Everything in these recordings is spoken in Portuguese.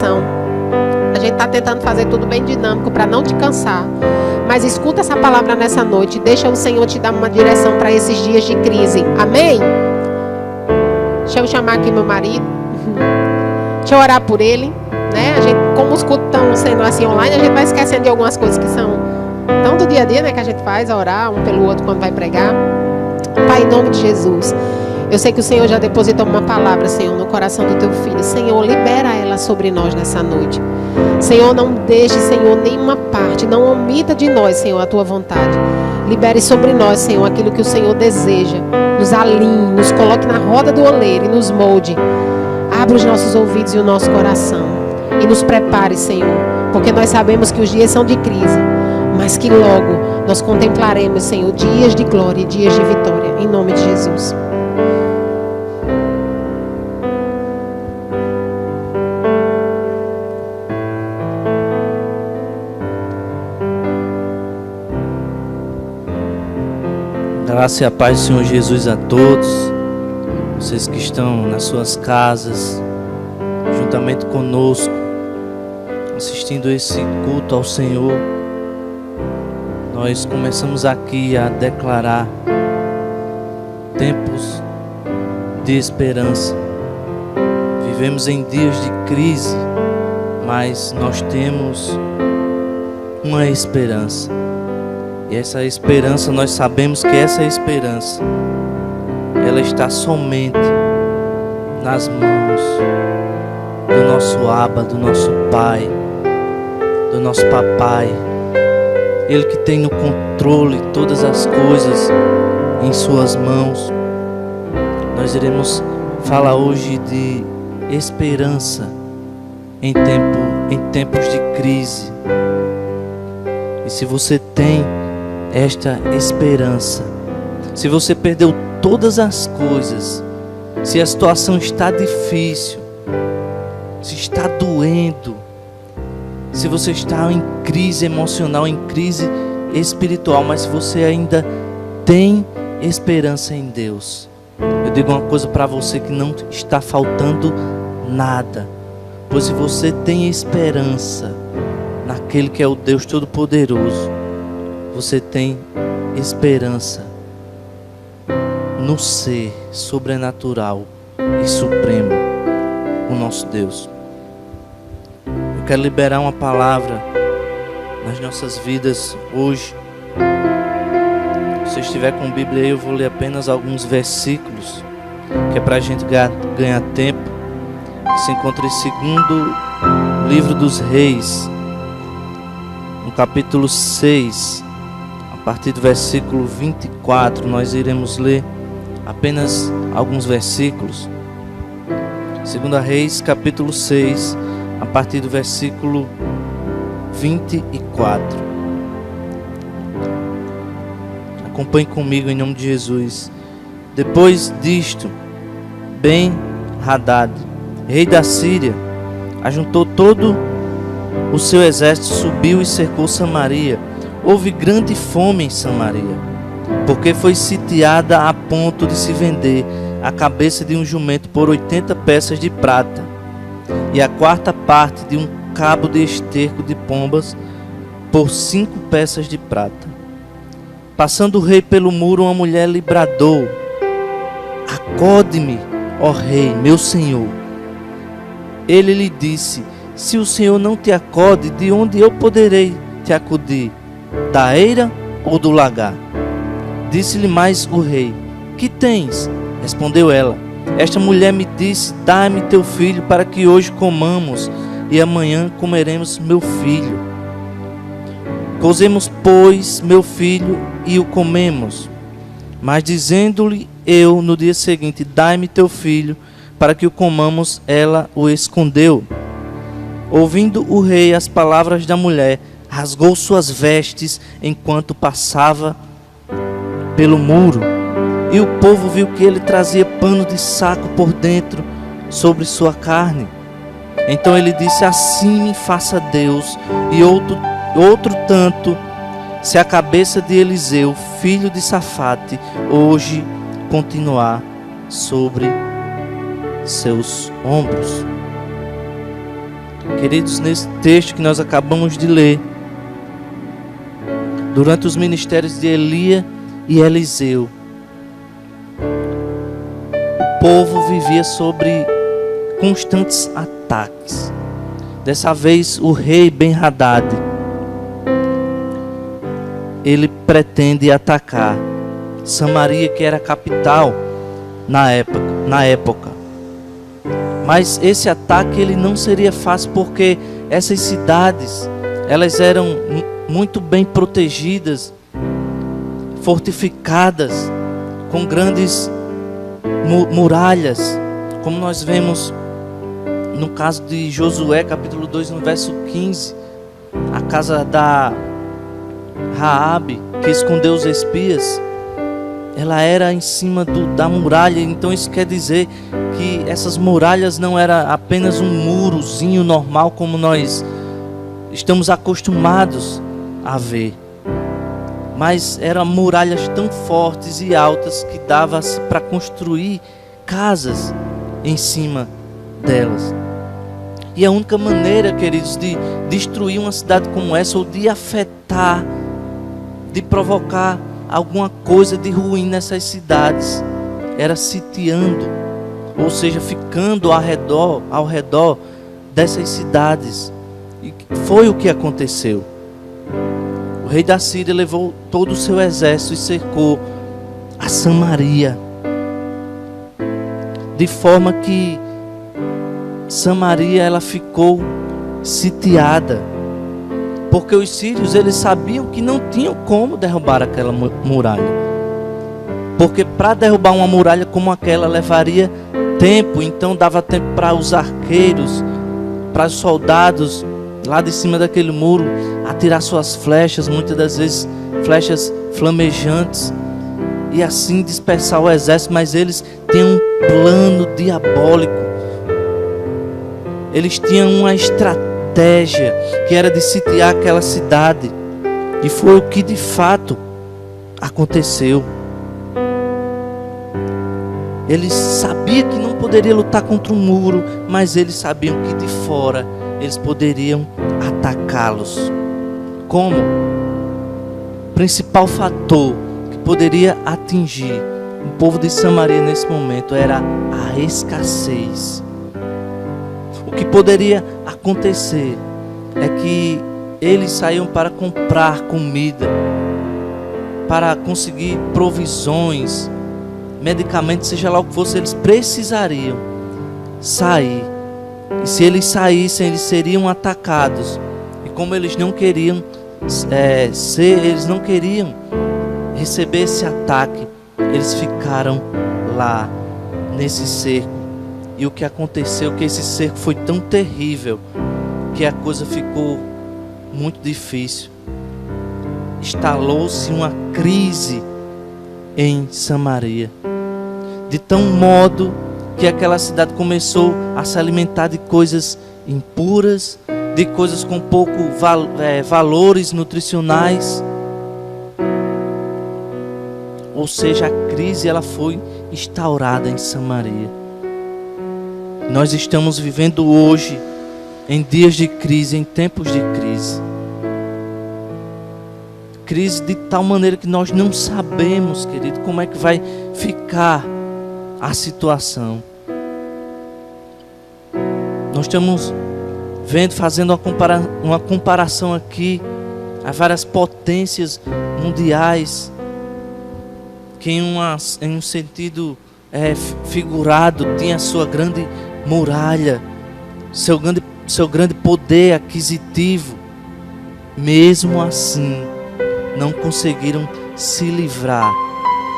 A gente está tentando fazer tudo bem dinâmico para não te cansar. Mas escuta essa palavra nessa noite. Deixa o Senhor te dar uma direção para esses dias de crise. Amém? Deixa eu chamar aqui meu marido. Deixa eu orar por ele. Né? A gente, como os cultos estão sendo assim online, a gente vai esquecendo de algumas coisas que são tão do dia a dia, né? Que a gente faz, orar um pelo outro quando vai pregar. Pai, em nome de Jesus. Eu sei que o Senhor já depositou uma palavra, Senhor, no coração do teu filho. Senhor, libera ela sobre nós nessa noite. Senhor, não deixe, Senhor, nenhuma parte, não omita de nós, Senhor, a tua vontade. Libere sobre nós, Senhor, aquilo que o Senhor deseja. Nos alinhe, nos coloque na roda do oleiro e nos molde. Abra os nossos ouvidos e o nosso coração. E nos prepare, Senhor, porque nós sabemos que os dias são de crise, mas que logo nós contemplaremos, Senhor, dias de glória e dias de vitória. Em nome de Jesus. Graça e a paz do Senhor Jesus a todos, vocês que estão nas suas casas, juntamente conosco, assistindo esse culto ao Senhor. Nós começamos aqui a declarar tempos de esperança. Vivemos em dias de crise, mas nós temos uma esperança. E essa esperança, nós sabemos que essa esperança, ela está somente nas mãos do nosso Abba, do nosso Pai, do nosso Papai. Ele que tem no controle todas as coisas em suas mãos. Nós iremos falar hoje de esperança em tempos de crise. E se você tem esta esperança, se você perdeu todas as coisas, se a situação está difícil, se está doendo, se você está em crise emocional, em crise espiritual, mas se você ainda tem esperança em Deus, eu digo uma coisa para você, que não está faltando nada, pois se você tem esperança naquele que é o Deus Todo-Poderoso, você tem esperança no ser sobrenatural e supremo, o nosso Deus. Eu quero liberar uma palavra nas nossas vidas hoje. Se você estiver com Bíblia aí, eu vou ler apenas alguns versículos, que é para a gente ganhar tempo, que se encontra em 2º livro dos Reis, no capítulo 6, a partir do versículo 24, nós iremos ler apenas alguns versículos. 2 Reis, capítulo 6, a partir do versículo 24. Acompanhe comigo em nome de Jesus. Depois disto, Ben-Hadad, rei da Síria, ajuntou todo o seu exército, subiu e cercou Samaria. Houve grande fome em Samaria, porque foi sitiada a ponto de se vender a cabeça de um jumento por 80 peças de prata, e a quarta parte de um cabo de esterco de pombas por 5 peças de prata. Passando o rei pelo muro, uma mulher lhe bradou: acode-me, ó rei, meu senhor. Ele lhe disse: se o senhor não te acode, de onde eu poderei te acudir? Da eira ou do lagar? Disse-lhe mais o rei: que tens? Respondeu ela: esta mulher me disse: dá-me teu filho para que hoje comamos e amanhã comeremos meu filho. Cozemos, pois, meu filho e o comemos. Mas dizendo-lhe eu no dia seguinte: dai-me teu filho para que o comamos, ela o escondeu. Ouvindo o rei as palavras da mulher, rasgou suas vestes enquanto passava pelo muro. E o povo viu que ele trazia pano de saco por dentro sobre sua carne. Então ele disse: assim me faça Deus, e outro tanto, se a cabeça de Eliseu, filho de Safate, hoje continuar sobre seus ombros. Queridos, nesse texto que nós acabamos de ler, durante os ministérios de Elia e Eliseu, o povo vivia sobre constantes ataques. Dessa vez, o rei Ben-Hadad, ele pretende atacar Samaria, que era a capital na época. Mas esse ataque ele não seria fácil, porque essas cidades, elas eram muito bem protegidas, fortificadas, com grandes muralhas, como nós vemos no caso de Josué, capítulo 2, no verso 15, a casa da Raabe, que escondeu os espias, ela era em cima da muralha. Então isso quer dizer que essas muralhas não era apenas um murozinho normal, como nós estamos acostumados a ver, mas eram muralhas tão fortes e altas que dava para construir casas em cima delas. E a única maneira, queridos, de destruir uma cidade como essa, ou de afetar, de provocar alguma coisa de ruim nessas cidades, era sitiando, ou seja, ficando ao redor dessas cidades. E foi o que aconteceu. O rei da Síria levou todo o seu exército e cercou a Samaria, de forma que Samaria ela ficou sitiada, porque os sírios eles sabiam que não tinham como derrubar aquela muralha, porque para derrubar uma muralha como aquela levaria tempo. Então dava tempo para os arqueiros, para os soldados lá de cima daquele muro atirar suas flechas, muitas das vezes flechas flamejantes, e assim dispersar o exército. Mas eles tinham um plano diabólico, eles tinham uma estratégia que era de sitiar aquela cidade, e foi o que de fato aconteceu. Eles sabiam que não poderia lutar contra um muro, mas eles sabiam que de fora eles poderiam atacá-los. Como? O principal fator que poderia atingir o povo de Samaria nesse momento era a escassez. O que poderia acontecer é que eles saíam para comprar comida, para conseguir provisões, medicamentos, seja lá o que fosse, eles precisariam sair. E se eles saíssem, eles seriam atacados. E como eles não queriam eles não queriam receber esse ataque, eles ficaram lá nesse cerco. E o que aconteceu é que esse cerco foi tão terrível que a coisa ficou muito difícil. Instalou-se uma crise em Samaria, de tal modo que aquela cidade começou a se alimentar de coisas impuras, de coisas com pouco valores nutricionais. Ou seja, a crise ela foi instaurada em Samaria. Nós estamos vivendo hoje em dias de crise, em tempos de crise. Crise de tal maneira que nós não sabemos, querido, como é que vai ficar a situação. Nós estamos fazendo uma comparação aqui a várias potências mundiais que em um sentido figurado tinha a sua grande muralha, seu grande poder aquisitivo. Mesmo assim, não conseguiram se livrar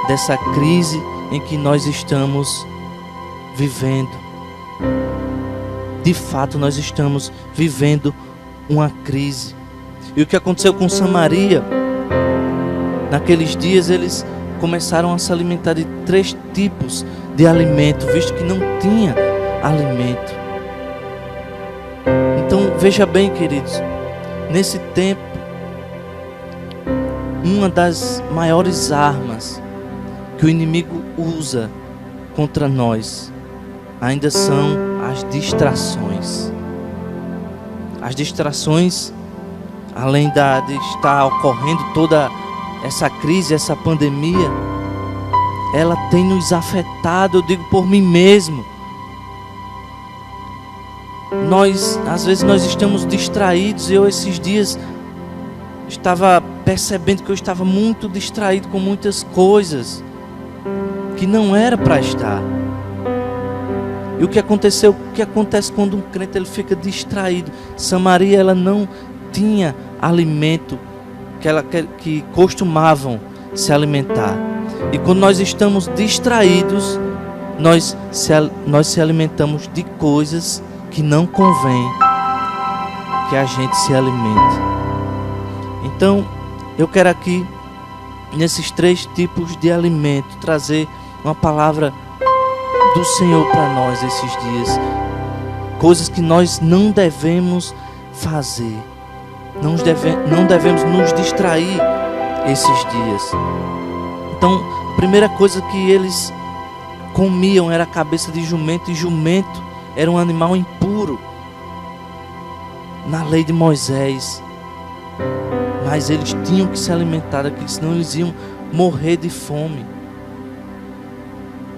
dessa crise em que nós estamos vivendo. De fato, nós estamos vivendo uma crise. E o que aconteceu com Samaria? Naqueles dias eles começaram a se alimentar de 3 tipos de alimento, visto que não tinha alimento. Então veja bem, queridos, nesse tempo, uma das maiores armas que o inimigo usa contra nós ainda são as distrações. As distrações, além de estar ocorrendo toda essa crise, essa pandemia, ela tem nos afetado, eu digo por mim mesmo. Às vezes nós estamos distraídos. Eu esses dias estava percebendo que eu estava muito distraído com muitas coisas que não era para estar. E o que acontece quando um crente ele fica distraído? Samaria, ela não tinha alimento que costumavam se alimentar. E quando nós estamos distraídos, nós se alimentamos de coisas que não convém que a gente se alimente. Então, eu quero aqui, nesses 3 tipos de alimento, trazer uma palavra do Senhor para nós esses dias. Coisas que nós não devemos fazer. Não devemos nos distrair esses dias. Então, a primeira coisa que eles comiam era a cabeça de jumento, e jumento era um animal impuro na lei de Moisés. Mas eles tinham que se alimentar daquilo, senão eles iam morrer de fome.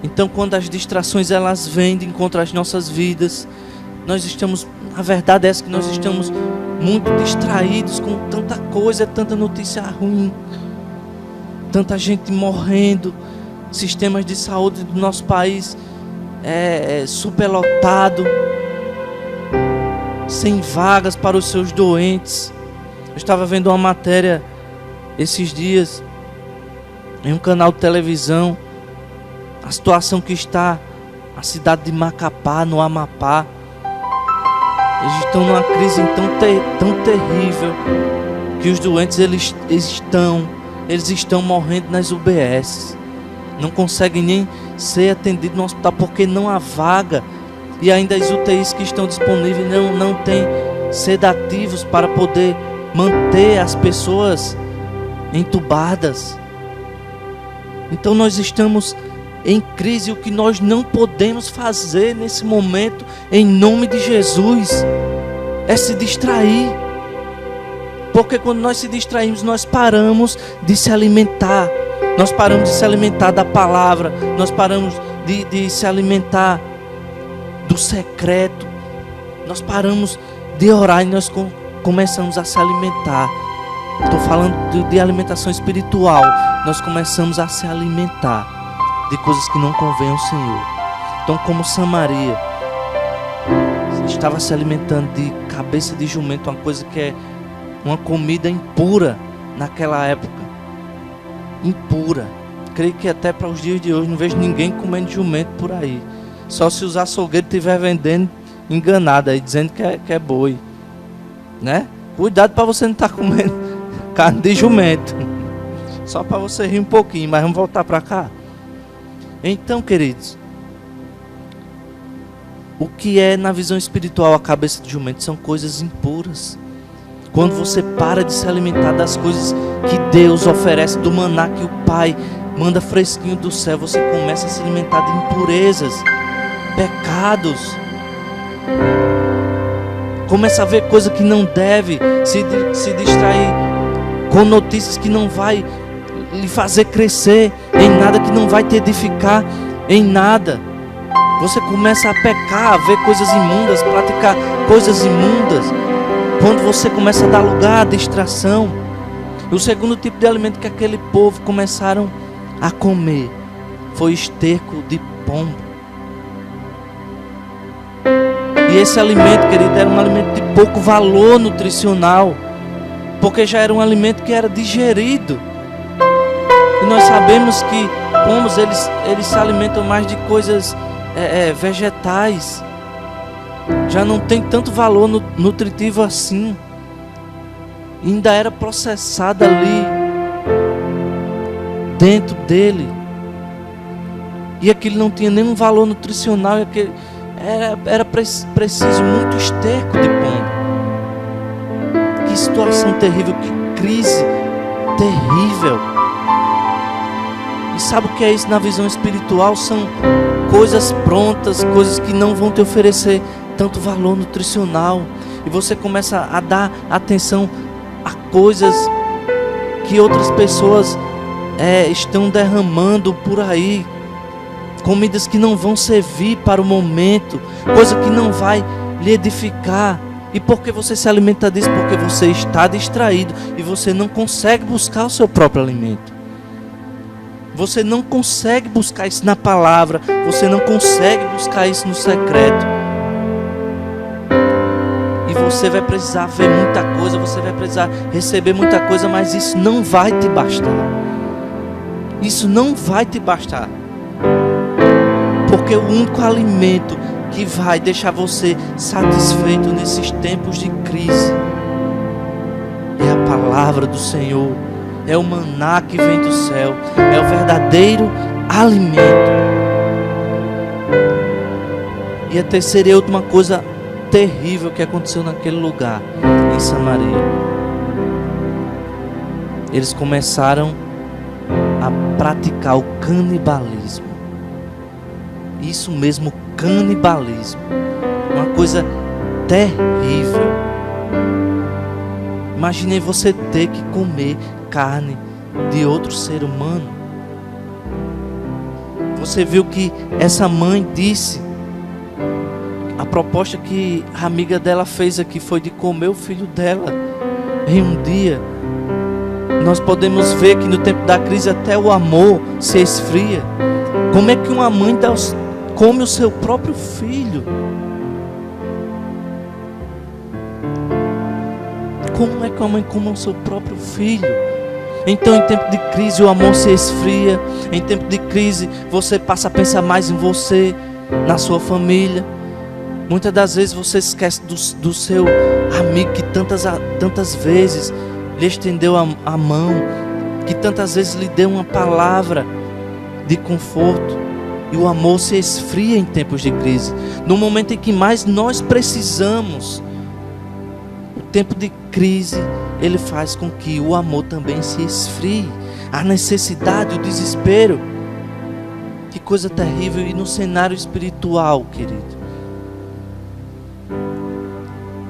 Então, quando as distrações elas vêm de encontro às nossas vidas, a verdade é essa, que nós estamos muito distraídos com tanta coisa, tanta notícia ruim, tanta gente morrendo, sistemas de saúde do nosso país superlotado, sem vagas para os seus doentes. Eu estava vendo uma matéria esses dias em um canal de televisão, a situação que está a cidade de Macapá, no Amapá. Eles estão numa crise tão terrível que os doentes eles estão morrendo nas UBS. Não conseguem nem ser atendidos no hospital porque não há vaga. E ainda as UTIs que estão disponíveis não têm sedativos para poder manter as pessoas entubadas. Então nós estamos em crise. O que nós não podemos fazer nesse momento, em nome de Jesus, é se distrair. Porque quando nós se distraímos, nós paramos de se alimentar. Nós paramos de se alimentar da palavra. Nós paramos de se alimentar do secreto. Nós paramos de orar e nós começamos a se alimentar. Estou falando de alimentação espiritual. Nós começamos a se alimentar de coisas que não convêm ao Senhor. Então, como Samaria estava se alimentando de cabeça de jumento, uma coisa que é uma comida impura naquela época. Impura. Creio que até para os dias de hoje não vejo ninguém comendo jumento por aí. Só se os açougueiros estiverem vendendo enganado aí, dizendo que é boi, né? Cuidado para você não estar comendo carne de jumento. Só para você rir um pouquinho, mas vamos voltar para cá. Então, queridos, o que é na visão espiritual a cabeça de jumento? São coisas impuras. Quando você para de se alimentar das coisas que Deus oferece, do maná que o Pai manda fresquinho do céu, você começa a se alimentar de impurezas, pecados. Começa a ver coisa que não deve, se distrair com notícias que não vai lhe fazer crescer em nada, que não vai te edificar em nada. Você começa a pecar, a ver coisas imundas, praticar coisas imundas, quando você começa a dar lugar à distração. E o segundo tipo de alimento que aquele povo começaram a comer foi esterco de pombo. E esse alimento, querido, era um alimento de pouco valor nutricional, porque já era um alimento que era digerido. E nós sabemos que pombos, eles se alimentam mais de coisas vegetais. Já não tem tanto valor nutritivo assim. E ainda era processada ali dentro dele. E aquilo não tinha nenhum valor nutricional. Era preciso muito esterco de pombo. Que situação terrível, que crise terrível. E sabe o que é isso na visão espiritual? São coisas prontas, coisas que não vão te oferecer tanto valor nutricional. e você começa a dar atenção a coisas que outras pessoas estão derramando por aí, comidas que não vão servir para o momento, coisa que não vai lhe edificar. E por que você se alimenta disso? Porque você está distraído e você não consegue buscar o seu próprio alimento. Você não consegue buscar isso na palavra, você não consegue buscar isso no secreto. E você vai precisar ver muita coisa, você vai precisar receber muita coisa, mas isso não vai te bastar. Isso não vai te bastar. Porque o único alimento que vai deixar você satisfeito nesses tempos de crise é a palavra do Senhor, é o maná que vem do céu, é o verdadeiro alimento. E a terceira e última coisa terrível que aconteceu naquele lugar, em Samaria, eles começaram a praticar o canibalismo. Isso mesmo, canibalismo, uma coisa terrível. Imagine você ter que comer carne de outro ser humano. Você viu que essa mãe disse, a proposta que a amiga dela fez aqui foi de comer o filho dela em um dia. Nós podemos ver que no tempo da crise até o amor se esfria. Como é que uma mãe come o seu próprio filho? Como é que uma mãe come o seu próprio filho? Então, em tempo de crise, o amor se esfria. Em tempo de crise, você passa a pensar mais em você, na sua família. Muitas das vezes você esquece do seu amigo que tantas vezes lhe estendeu a mão, que tantas vezes lhe deu uma palavra de conforto. E o amor se esfria em tempos de crise. No momento em que mais nós precisamos, o tempo de crise, ele faz com que o amor também se esfrie. A necessidade, o desespero. Que coisa terrível. E no cenário espiritual, querido,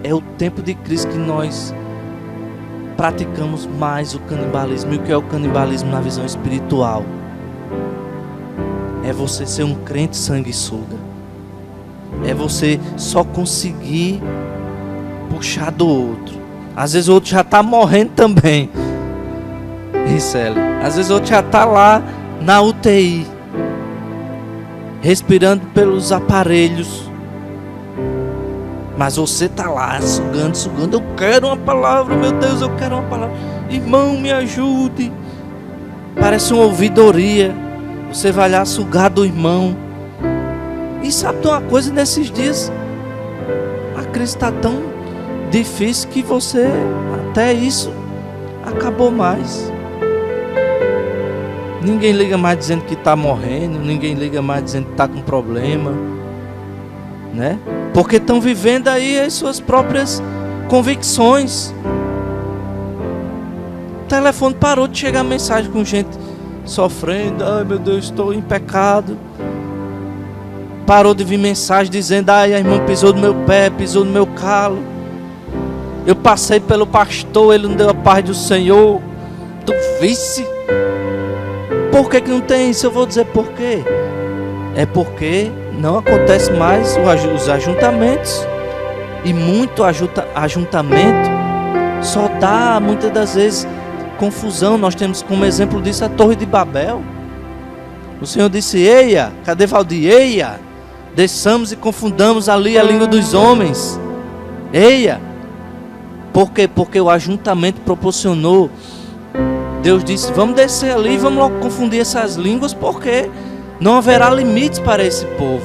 é o tempo de crise que nós praticamos mais o canibalismo. E o que é o canibalismo na visão espiritual? É você ser um crente sanguessuga. É você só conseguir puxar do outro. Às vezes o outro já está morrendo também. Risele. Às vezes o outro já está lá na UTI, respirando pelos aparelhos. Mas você está lá sugando. Eu quero uma palavra, meu Deus, eu quero uma palavra. Irmão, me ajude. Parece uma ouvidoria. Você vai lá sugar do irmão. E sabe de uma coisa, nesses dias a crise está tão difícil que você, até isso, acabou mais. Ninguém liga mais dizendo que está morrendo. Ninguém liga mais dizendo que está com problema, né? Porque estão vivendo aí as suas próprias convicções. O telefone parou de chegar mensagem com gente sofrendo. Ai meu Deus, estou em pecado. Parou de vir mensagem dizendo: ai, a irmã pisou no meu pé, pisou no meu calo. Eu passei pelo pastor, ele não deu a paz do Senhor. Tu visse? Por que não tem isso? Eu vou dizer por quê. É porque não acontece mais os ajuntamentos. E muito ajuntamento só dá, muitas das vezes, confusão. Nós temos como exemplo disso a Torre de Babel. O Senhor disse: eia, cadê Valdir? Eia, desçamos e confundamos ali a língua dos homens. Eia. Por quê? Porque o ajuntamento proporcionou. Deus disse: vamos descer ali e vamos logo confundir essas línguas, porque não haverá limites para esse povo.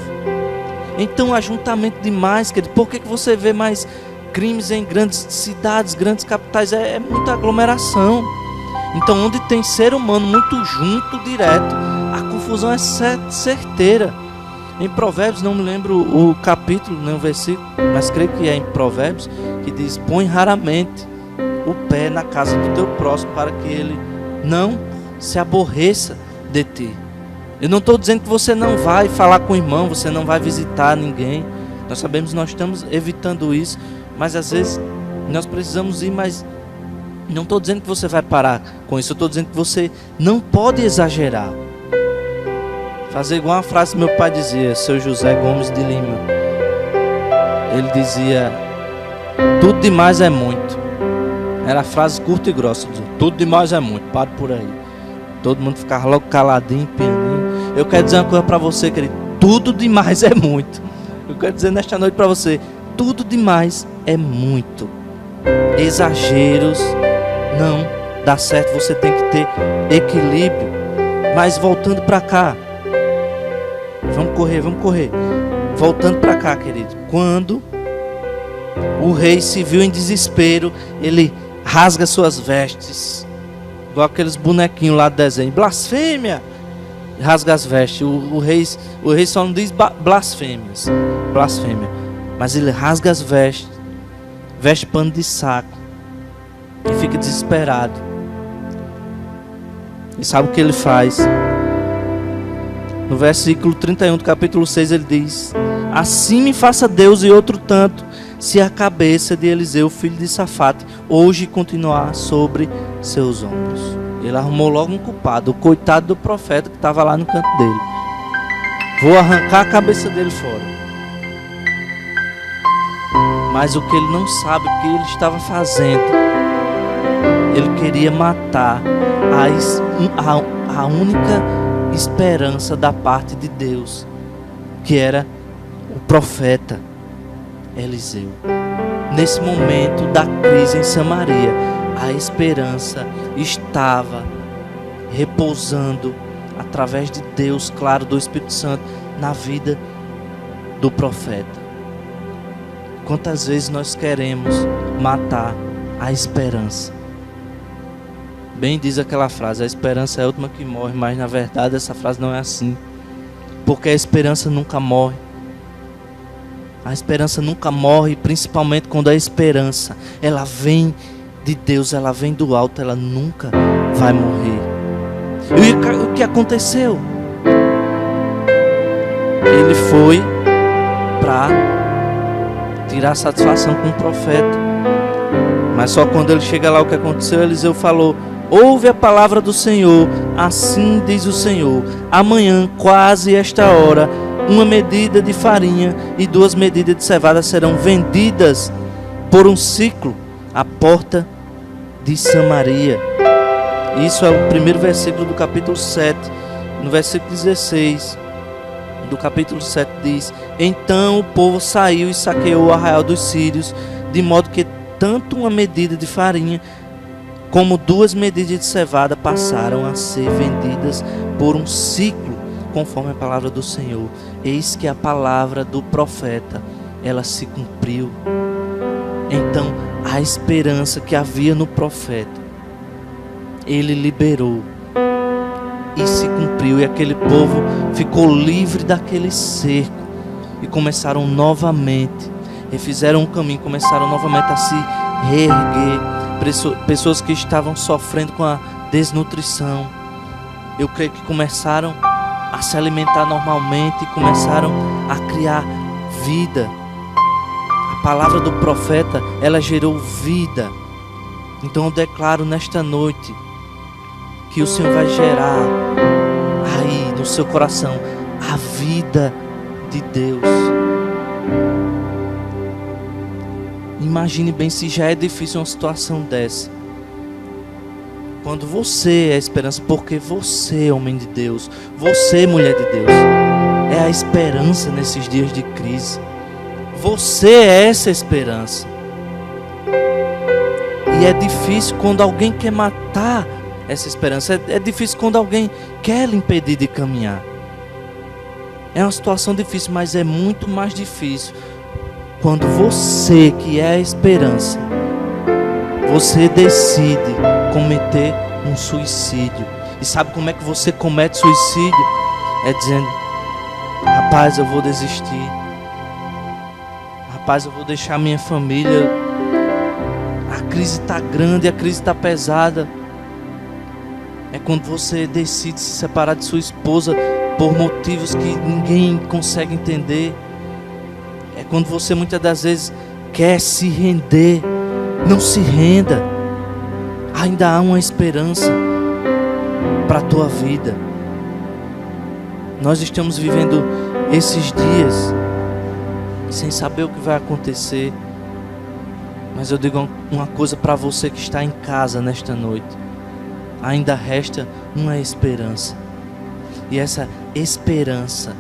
Então, ajuntamento demais, querido. Por que você vê mais crimes em grandes cidades, grandes capitais? É muita aglomeração. Então, onde tem ser humano muito junto, direto, a confusão é certeira. Em Provérbios, não me lembro o capítulo, nem o versículo, mas creio que é em Provérbios, que diz: põe raramente o pé na casa do teu próximo, para que ele não se aborreça de ti. Eu não estou dizendo que você não vai falar com o irmão, você não vai visitar ninguém. Nós sabemos que nós estamos evitando isso, Mas às vezes nós precisamos ir, mas não estou dizendo que você vai parar com isso. Eu estou dizendo que você não pode exagerar. Fazer igual uma frase que meu pai dizia, seu José Gomes de Lima. Ele dizia, tudo demais é muito. Era a frase curta e grossa, dizia, tudo demais é muito, pare por aí. Todo mundo ficava logo caladinho, pianinho. Eu quero dizer uma coisa para você, querido, tudo demais é muito. Eu quero dizer nesta noite para você, tudo demais é muito. Exageros não dá certo, você tem que ter equilíbrio. Mas voltando para cá, vamos correr. Voltando para cá, querido. Quando o rei se viu em desespero, ele rasga suas vestes, igual aqueles bonequinhos lá do desenho. Blasfêmia! Rasga as vestes. O rei só não diz blasfêmia, mas ele rasga as vestes, veste pano de saco e fica desesperado. E sabe o que ele faz? No versículo 31 do capítulo 6 ele diz: assim me faça Deus e outro tanto, se a cabeça de Eliseu, filho de Safate, hoje continuar sobre seus ombros. Ele arrumou logo um culpado, o coitado do profeta que estava lá no canto dele. Vou arrancar a cabeça dele fora. Mas o que ele não sabe, o que ele estava fazendo, ele queria matar a única esperança da parte de Deus, que era o profeta Eliseu. Nesse momento da crise em Samaria, a esperança estava repousando através de Deus, claro, do Espírito Santo, na vida do profeta. Quantas vezes nós queremos matar a esperança? Bem diz aquela frase, a esperança é a última que morre, mas na verdade essa frase não é assim. Porque a esperança nunca morre. A esperança nunca morre, principalmente quando a esperança, ela vem de Deus, ela vem do alto, ela nunca vai morrer. E o que aconteceu? Ele foi para tirar satisfação com o profeta. Mas só quando ele chega lá, o que aconteceu? Eliseu falou: ouve a palavra do Senhor, assim diz o Senhor, amanhã, quase esta hora, 1 medida de farinha e 2 medidas de cevada serão vendidas por um ciclo à porta de Samaria. Isso é o primeiro versículo do capítulo 7. No versículo 16 do capítulo 7 diz: então o povo saiu e saqueou o arraial dos sírios, de modo que tanto 1 medida de farinha como 2 medidas de cevada passaram a ser vendidas por um ciclo, conforme a palavra do Senhor. Eis que a palavra do profeta, ela se cumpriu. Então, a esperança que havia no profeta, ele liberou e se cumpriu, e aquele povo ficou livre daquele cerco e começaram novamente, refizeram um caminho, começaram novamente a se reerguer. Pessoas que estavam sofrendo com a desnutrição, eu creio que começaram a se alimentar normalmente e começaram a criar vida. A palavra do profeta, ela gerou vida. Então eu declaro nesta noite que o Senhor vai gerar aí no seu coração a vida de Deus. Imagine bem, se já é difícil uma situação dessa, quando você é a esperança, porque você, homem de Deus, você, mulher de Deus, é a esperança nesses dias de crise. Você é essa esperança. E é difícil quando alguém quer matar essa esperança. É difícil quando alguém quer lhe impedir de caminhar. É uma situação difícil, mas é muito mais difícil quando você, que é a esperança, você decide cometer um suicídio. E sabe como é que você comete suicídio? É dizendo: rapaz, eu vou desistir. Rapaz, eu vou deixar minha família. A crise está grande, a crise está pesada. É quando você decide se separar de sua esposa por motivos que ninguém consegue entender. É quando você muitas das vezes quer se render, não se renda. Ainda há uma esperança para a tua vida. Nós estamos vivendo esses dias sem saber o que vai acontecer. Mas eu digo uma coisa para você que está em casa nesta noite. Ainda resta uma esperança. E essa esperança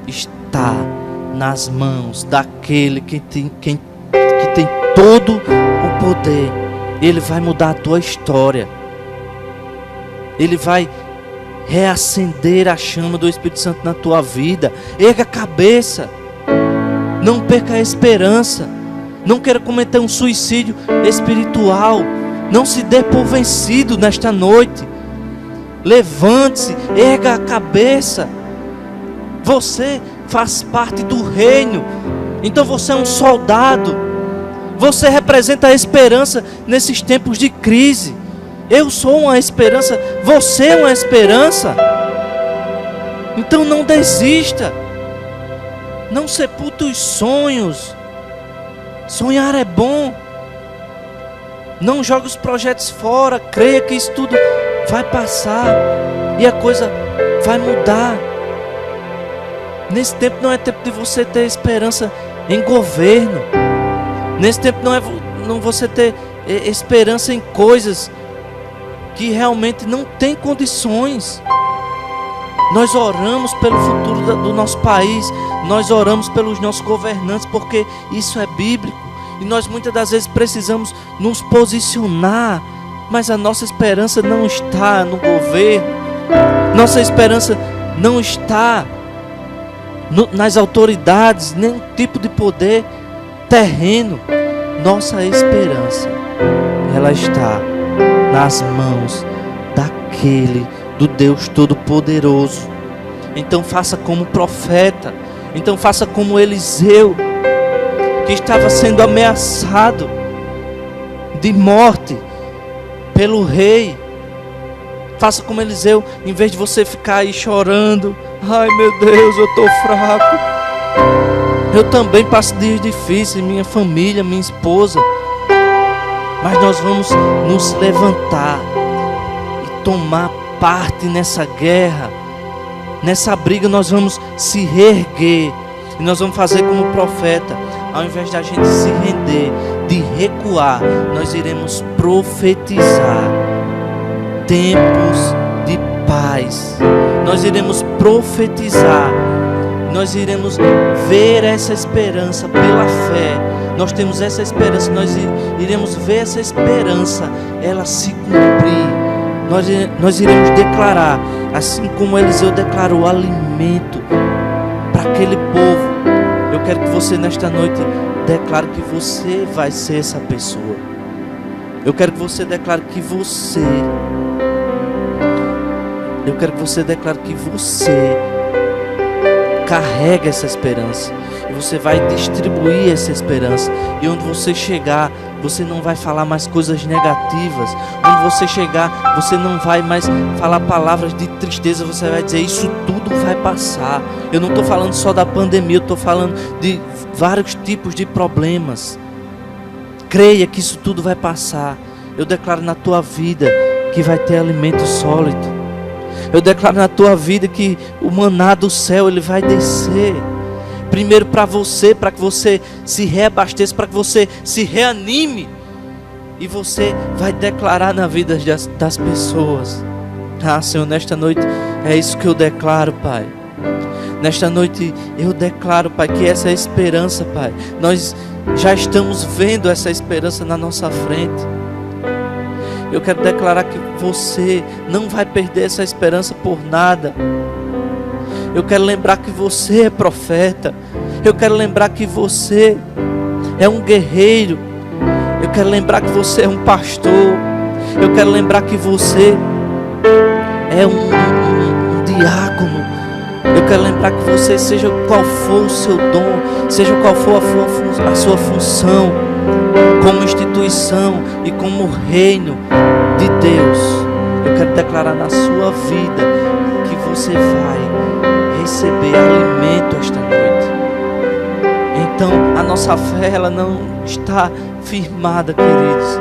está nas mãos daquele que tem todo o poder. Ele vai mudar a tua história. Ele vai reacender a chama do Espírito Santo na tua vida. Erga a cabeça. Não perca a esperança. Não queira cometer um suicídio espiritual. Não se dê por vencido nesta noite. Levante-se, erga a cabeça. Você faz parte do reino. Então você é um soldado. Você representa a esperança nesses tempos de crise. Eu sou uma esperança. Você é uma esperança. Então não desista. Não sepulte os sonhos. Sonhar é bom. Não jogue os projetos fora. Creia que isso tudo vai passar e a coisa vai mudar. Nesse tempo não é tempo de você ter esperança em governo. Nesse tempo não você ter esperança em coisas que realmente não tem condições. Nós oramos pelo futuro do nosso país. Nós oramos pelos nossos governantes, porque isso é bíblico. E nós muitas das vezes precisamos nos posicionar. Mas a nossa esperança não está no governo. Nossa esperança não está nas autoridades, nenhum tipo de poder terreno. Nossa esperança, ela está nas mãos daquele, do Deus Todo-Poderoso. Então faça como profeta. Então faça como Eliseu, que estava sendo ameaçado de morte pelo rei. Faça como Eliseu, em vez de você ficar aí chorando. Ai meu Deus, eu estou fraco. Eu também passo dias difíceis, minha família, minha esposa. Mas nós vamos nos levantar e tomar parte nessa guerra. Nessa briga nós vamos se reerguer. E nós vamos fazer como profeta. Ao invés da gente se render, de recuar, nós iremos profetizar tempos de paz. Nós iremos profetizar. Nós iremos ver essa esperança pela fé. Nós temos essa esperança. Nós iremos ver essa esperança, ela se cumprir. Nós iremos declarar, assim como Eliseu declarou alimento para aquele povo. Eu quero que você nesta noite declare que você vai ser essa pessoa. Eu quero que você declare que você carrega essa esperança. E você vai distribuir essa esperança. E onde você chegar, você não vai falar mais coisas negativas. Onde você chegar, você não vai mais falar palavras de tristeza. Você vai dizer, isso tudo vai passar. Eu não estou falando só da pandemia, eu estou falando de vários tipos de problemas. Creia que isso tudo vai passar. Eu declaro na tua vida que vai ter alimento sólido. Eu declaro na tua vida que o maná do céu, ele vai descer. Primeiro para você, para que você se reabasteça, para que você se reanime. E você vai declarar na vida das pessoas. Ah, Senhor, nesta noite é isso que eu declaro, Pai. Nesta noite eu declaro, Pai, que essa esperança, Pai, nós já estamos vendo essa esperança na nossa frente. Eu quero declarar que você não vai perder essa esperança por nada. Eu quero lembrar que você é profeta. Eu quero lembrar que você é um guerreiro. Eu quero lembrar que você é um pastor. Eu quero lembrar que você é um diácono. Eu quero lembrar que você, seja qual for o seu dom, seja qual for a sua função, como instituição e como reino de Deus, eu quero declarar na sua vida que você vai receber alimento esta noite. Então a nossa fé, ela não está firmada, queridos,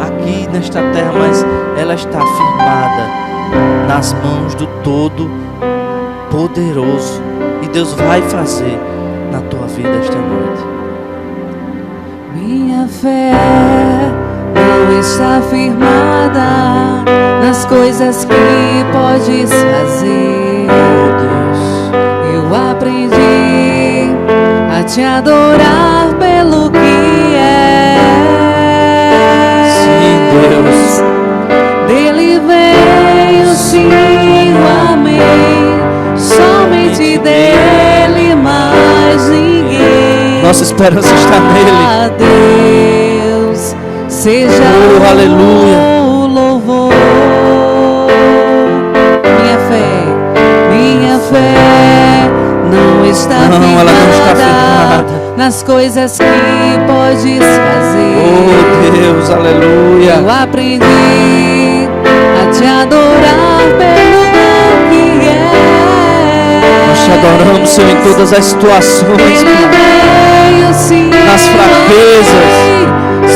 aqui nesta terra, mas ela está firmada nas mãos do Todo-Poderoso. E Deus vai fazer na tua vida esta noite. Minha fé não está firmada nas coisas que podes fazer. Oh Deus, Eu aprendi a te adorar pelo que é. sim, Deus. Dele veio sim o amém, somente dele, mais ninguém. Nossa esperança está nele. A Deus seja Oh, aleluia. o louvor. Minha fé não está Não, firmada, ela não está firmada nas coisas que podes fazer. Oh Deus, aleluia. Eu aprendi a te adorar pelo que é. Nós te adoramos, Senhor, em todas as situações, Ele Pai. veio sim Nas fraquezas,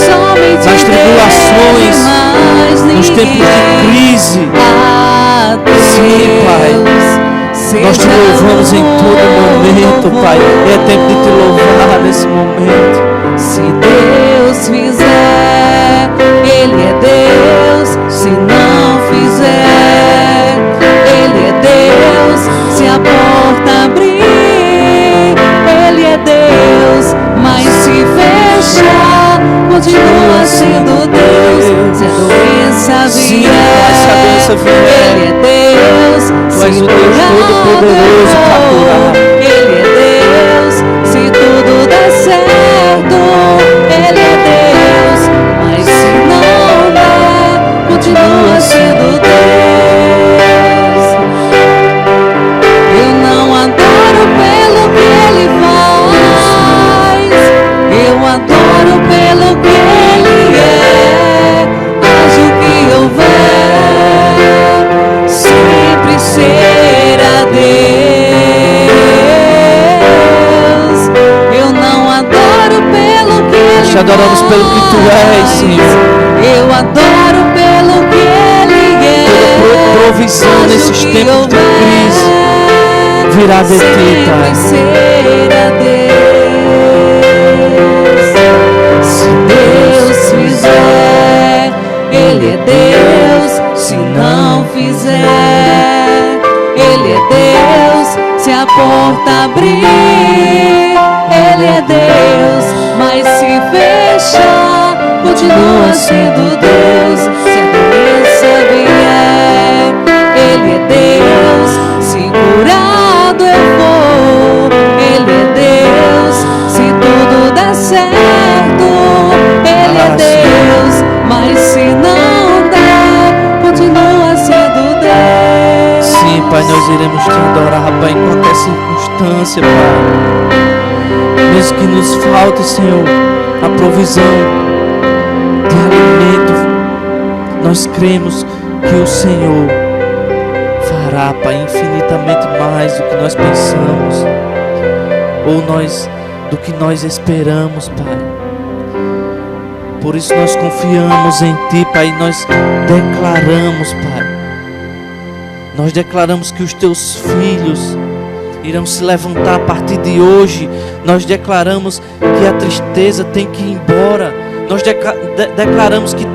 somente nas tribulações, dele, mais nos tempos de crise. a Deus Sim, Pai. Nós te louvamos em todo momento, Pai. É tempo de te louvar nesse momento. Se Deus fizer, Ele é Deus. Se não fizer, Ele é Deus. Se a porta abrir, Ele é Deus. Mas se fechar, continua sendo Deus. Se a doença Sim, vier, Pai, se a doença vier, Ele é Deus. Tu és Se o Deus Todo-Poderoso para curar. Ele é Deus. Se tudo der certo, Ele é Deus. Mas se não der, continua sendo Deus. Eu não adoro pelo que Ele faz, eu adoro pelo que Ele é. Haja o que houver, sempre será Deus. Eu não adoro pelo que Ele Nós te adoramos pelo que Tu és, Senhor. eu adoro pelo que Ele é. Toda provisão nesses tempos de crise virá de Ti, Pai. Será Deus. Se Deus fizer, Ele é Deus. Se não fizer, Ele é Deus. Se a porta abrir, Ele é Deus. Mas se fechar, continua sendo Deus. Se a doença vier, Ele é Deus. Se curado eu for, Ele é Deus. Se tudo der certo, Ele é Deus. Mas se não der, continua sendo Deus. Sim, Pai, nós iremos Te adorar, Pai, em qualquer circunstância, Pai. Mesmo que nos falte, Senhor, a provisão de alimento, nós cremos que o Senhor fará, Pai, infinitamente mais do que nós pensamos ou do que nós esperamos, Pai. Por isso nós confiamos em Ti, Pai, e nós declaramos, Pai. Nós declaramos que os Teus filhos irão se levantar a partir de hoje. Nós declaramos que a tristeza tem que ir embora. Nós declaramos que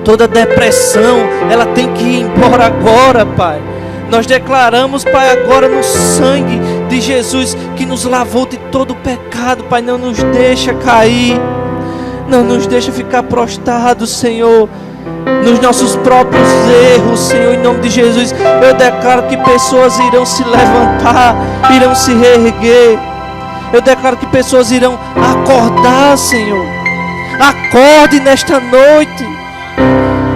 toda depressão, ela tem que ir embora agora, Pai. Nós declaramos, Pai, agora no sangue de Jesus, que nos lavou de todo o pecado, Pai. Não nos deixa cair, não nos deixa ficar prostrados, Senhor, nos nossos próprios erros, Senhor. Em nome de Jesus, eu declaro que pessoas irão se levantar, irão se reerguer. Eu declaro que pessoas irão acordar, Senhor. Acorde nesta noite.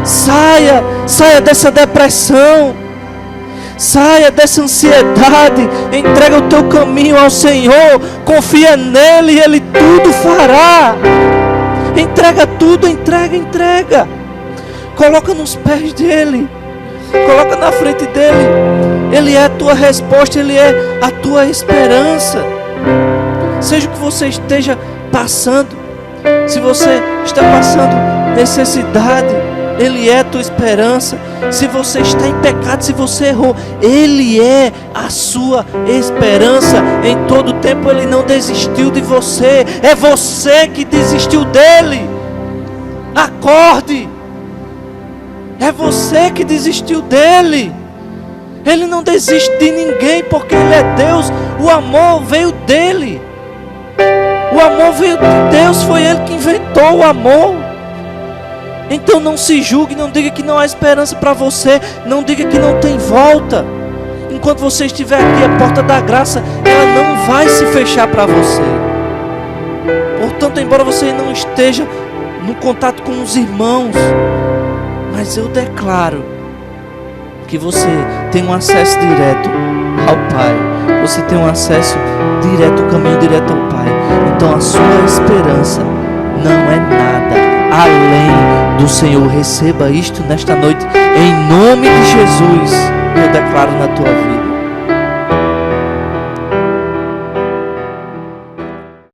Saia dessa depressão. Saia dessa ansiedade. Entrega o teu caminho ao Senhor. Confia nele e Ele tudo fará. Entrega tudo, entrega. Coloca nos pés dele. Coloca na frente dele. Ele é a tua resposta, Ele é a tua esperança. seja o que você esteja passando, se você está passando necessidade, Ele é a tua esperança. Se você está em pecado, se você errou, Ele é a sua esperança. Em todo tempo Ele não desistiu de você, é você que desistiu dEle. Acorde, é você que desistiu dEle. Ele não desiste de ninguém, porque Ele é Deus. O amor veio dEle. O amor veio de Deus, foi Ele que inventou o amor. Então não se julgue, não diga que não há esperança para você, não diga que não tem volta. Enquanto você estiver aqui, a porta da graça, ela não vai se fechar para você. Portanto, embora você não esteja no contato com os irmãos, mas eu declaro que você tem um acesso direto ao Pai. Você tem um acesso direto, um caminho direto ao Pai. Então a sua esperança não é nada além do Senhor. Receba isto nesta noite, em nome de Jesus. Eu declaro na tua vida.